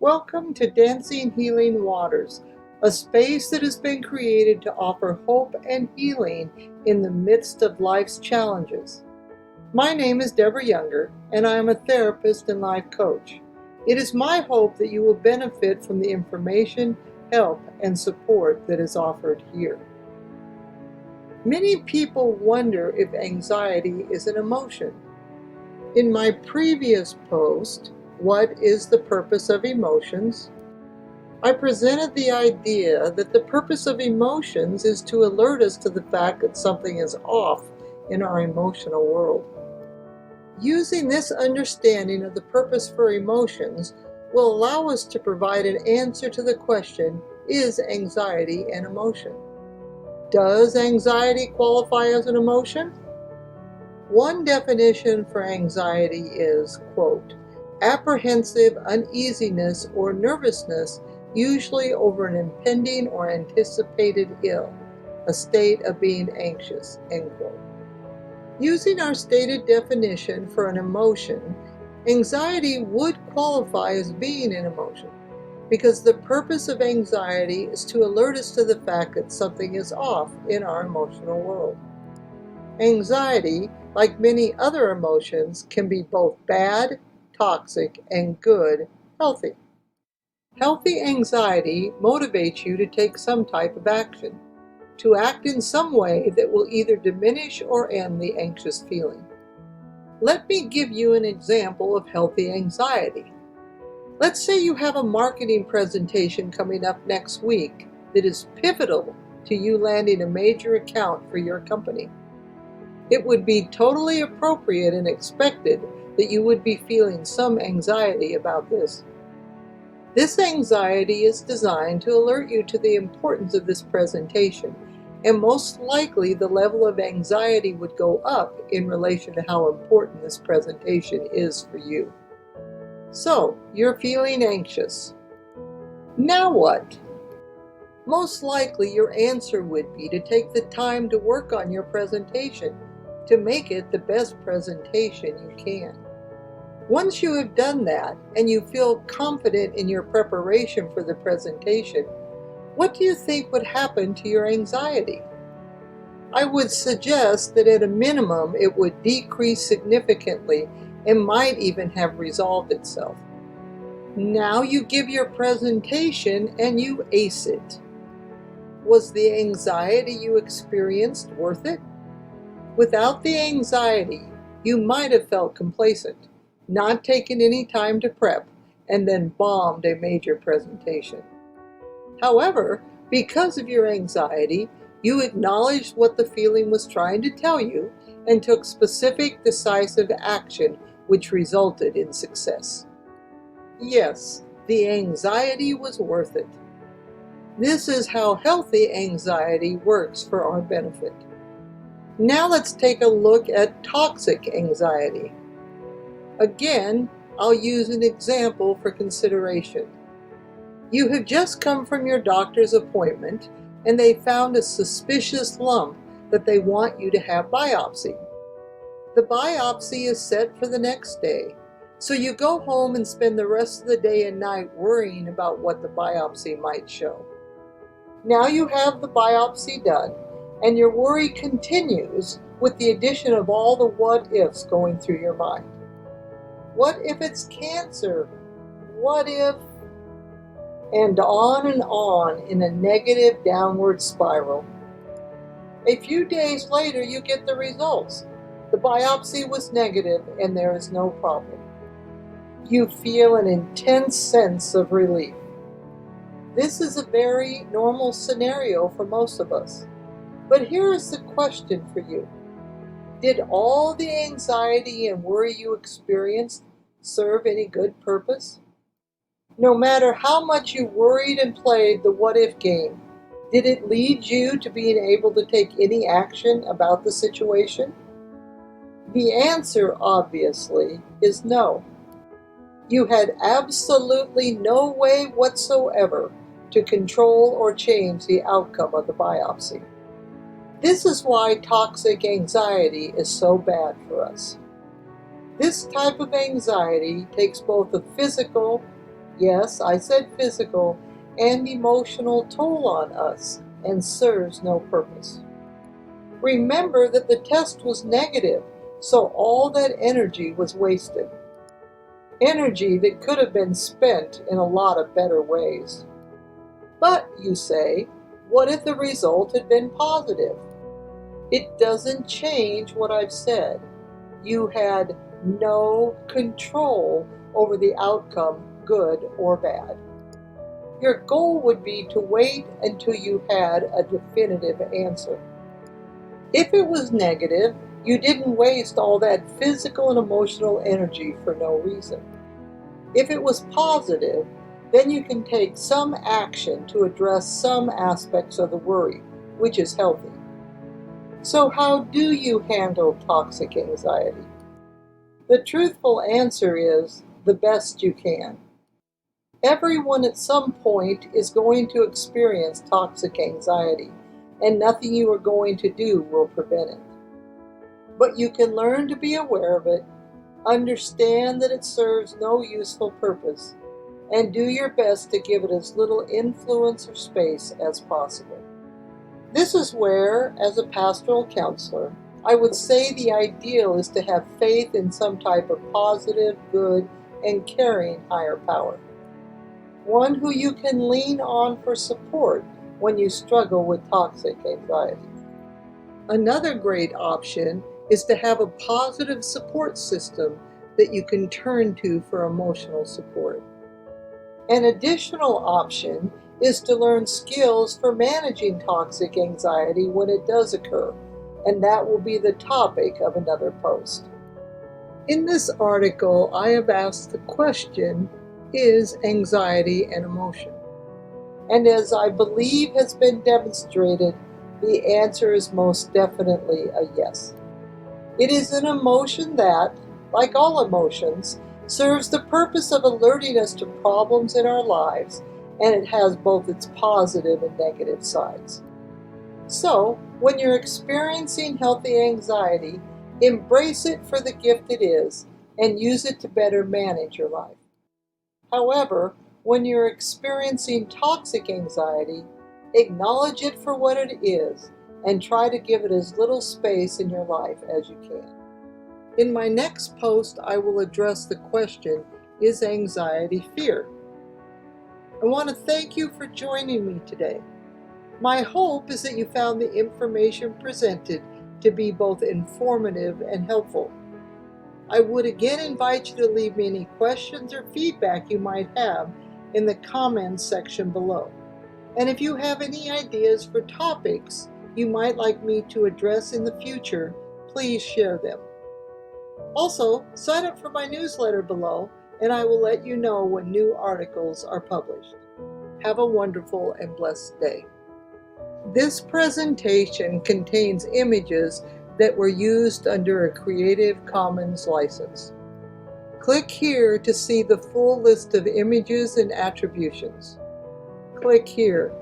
Welcome to Dancing Healing Waters, a space that has been created to offer hope and healing in the midst of life's challenges. My name is Deborah Younger, and I am a therapist and life coach. It is my hope that you will benefit from the information, help, and support that is offered here. Many people wonder if anxiety is an emotion. In my previous post, What is the Purpose of Emotions?, I presented the idea that the purpose of emotions is to alert us to the fact that something is off in our emotional world. Using this understanding of the purpose for emotions will allow us to provide an answer to the question, is anxiety an emotion? Does anxiety qualify as an emotion? One definition for anxiety is, quote, apprehensive uneasiness or nervousness, usually over an impending or anticipated ill, a state of being anxious, end quote. Using our stated definition for an emotion, anxiety would qualify as being an emotion, because the purpose of anxiety is to alert us to the fact that something is off in our emotional world. Anxiety, like many other emotions, can be both bad, toxic, and good, healthy. Healthy anxiety motivates you to take some type of action, to act in some way that will either diminish or end the anxious feeling. Let me give you an example of healthy anxiety. Let's say you have a marketing presentation coming up next week that is pivotal to you landing a major account for your company. It would be totally appropriate and expected that you would be feeling some anxiety about this. This anxiety is designed to alert you to the importance of this presentation, and most likely the level of anxiety would go up in relation to how important this presentation is for you. So, you're feeling anxious. Now what? Most likely your answer would be to take the time to work on your presentation, to make it the best presentation you can. Once you have done that and you feel confident in your preparation for the presentation, what do you think would happen to your anxiety? I would suggest that at a minimum it would decrease significantly and might even have resolved itself. Now you give your presentation and you ace it. Was the anxiety you experienced worth it? Without the anxiety, you might have felt complacent, not taken any time to prep, and then bombed a major presentation. However, because of your anxiety, you acknowledged what the feeling was trying to tell you and took specific, decisive action, which resulted in success. Yes, the anxiety was worth it. This is how healthy anxiety works for our benefit. Now let's take a look at toxic anxiety. Again, I'll use an example for consideration. You have just come from your doctor's appointment and they found a suspicious lump that they want you to have biopsied. The biopsy is set for the next day, so you go home and spend the rest of the day and night worrying about what the biopsy might show. Now you have the biopsy done, and your worry continues with the addition of all the what-ifs going through your mind. What if it's cancer? What if? And on in a negative downward spiral. A few days later, you get the results. The biopsy was negative and there is no problem. You feel an intense sense of relief. This is a very normal scenario for most of us. But here is the question for you. Did all the anxiety and worry you experienced serve any good purpose? No matter how much you worried and played the what-if game, did it lead you to being able to take any action about the situation? The answer, obviously, is no. You had absolutely no way whatsoever to control or change the outcome of the biopsy. This is why toxic anxiety is so bad for us. This type of anxiety takes both a physical Yes, I said physical and emotional toll on us and serves no purpose. Remember that the test was negative, so all that energy was wasted. Energy that could have been spent in a lot of better ways. But, you say, what if the result had been positive? It doesn't change what I've said. You had no control over the outcome, good or bad. Your goal would be to wait until you had a definitive answer. If it was negative, you didn't waste all that physical and emotional energy for no reason. If it was positive, then you can take some action to address some aspects of the worry, which is healthy. So how do you handle toxic anxiety? The truthful answer is the best you can. Everyone at some point is going to experience toxic anxiety, and nothing you are going to do will prevent it. But you can learn to be aware of it, understand that it serves no useful purpose, and do your best to give it as little influence or space as possible. This is where, as a pastoral counselor, I would say the ideal is to have faith in some type of positive, good, and caring higher power. One who you can lean on for support when you struggle with toxic anxiety. Another great option is to have a positive support system that you can turn to for emotional support. An additional option is to learn skills for managing toxic anxiety when it does occur, and that will be the topic of another post. In this article, I have asked the question, is anxiety an emotion? And as I believe has been demonstrated, the answer is most definitely a yes. It is an emotion that, like all emotions, serves the purpose of alerting us to problems in our lives, and it has both its positive and negative sides. So, when you're experiencing healthy anxiety, embrace it for the gift it is and use it to better manage your life. However, when you're experiencing toxic anxiety, acknowledge it for what it is and try to give it as little space in your life as you can. In my next post, I will address the question, is anxiety fear? I want to thank you for joining me today. My hope is that you found the information presented to be both informative and helpful. I would again invite you to leave me any questions or feedback you might have in the comments section below. And if you have any ideas for topics you might like me to address in the future, please share them. Also, sign up for my newsletter below, and I will let you know when new articles are published. Have a wonderful and blessed day. This presentation contains images that were used under a Creative Commons license. Click here to see the full list of images and attributions. Click here